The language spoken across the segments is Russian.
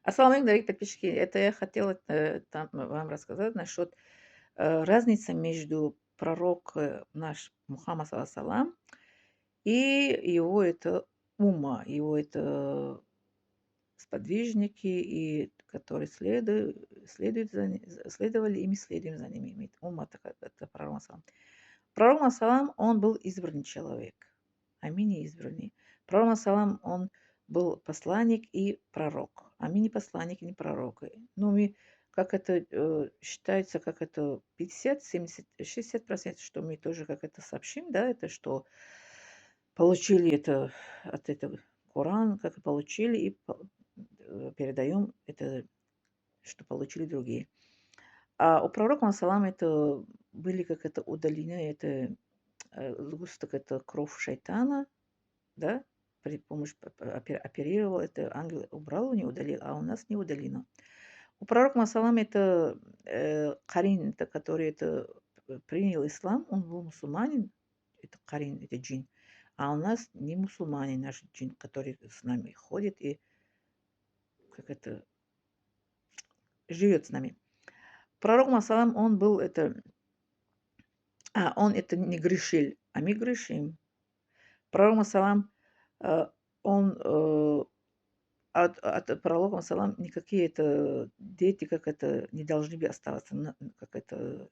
Ассаламу алейкум, дорогие подписчики. Это я хотела вам рассказать насчет разницы между пророк наш Мухаммад саллаллаху и его это его это сподвижники, и которые следовали, и мы следуем за ними. Умма это пророк саллаллаху. Пророк салам, он был избранный человек. Аминь избранный. Пророк салам, он был посланник и пророк. А мы не посланник, не пророк. Ну, мы, как это считается, как это 50, 70, 60%, что мы тоже как это сообщим, да, это что получили это от этого Коран, как и получили, и передаем это, что получили другие. А у пророка салам это были как это удалены, это сгусток это кровь шайтана, да, при помощи оперировал, это ангел убрал, не удалил, а у нас не удалено. У пророка Масалам это Карин, это который это принял ислам, он был мусульманин, это Карин, это джин. А у нас не мусульманин, наш джин, который с нами ходит и как это живет с нами. Пророк Масалам, он был это, он это не грешил, а мы грешим. Пророк Масалам, он от пророка салам никакие это дети, как это, не должны бы оставаться, как это,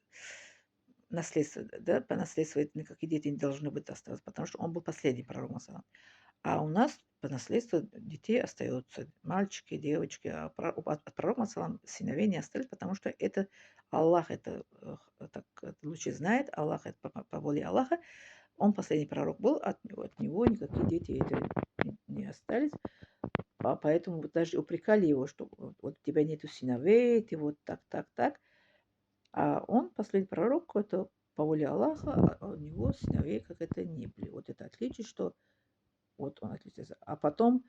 наследство, да, по наследству никакие дети не должны быть оставаться, потому что он был последний пророк салам. А у нас по наследству детей остаются мальчики, девочки, а от пророка салам сыновей не остались, потому что это Аллах, это так лучше знает, Аллах, это по воле Аллаха, он последний пророк был, от него никакие дети это не остались. Поэтому вот даже упрекали его, что вот у тебя нету сыновей, ты вот так, так, так. А он, последний пророк, это по воле Аллаха, а у него сыновей как это не были. Вот это отличие, что вот он отличается. А потом,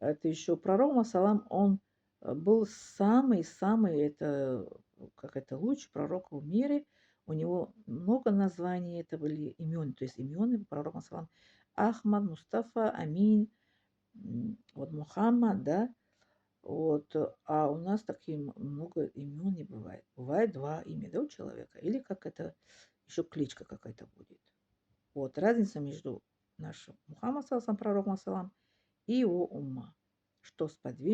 это еще пророк, Масалам, он был самый-самый, это, как это, лучший пророк в мире. У него много названий, это были имен, то есть имен пророка, Масалам. Ахмад, Мустафа, Амин, вот Мухаммад, да, вот, а у нас такие много имен не бывает. Бывает два имя, да, у человека. Или как это, еще кличка какая-то будет. Вот, разница между нашим Мухаммад, салам, пророком, салам, и его умма. Что сподвижник.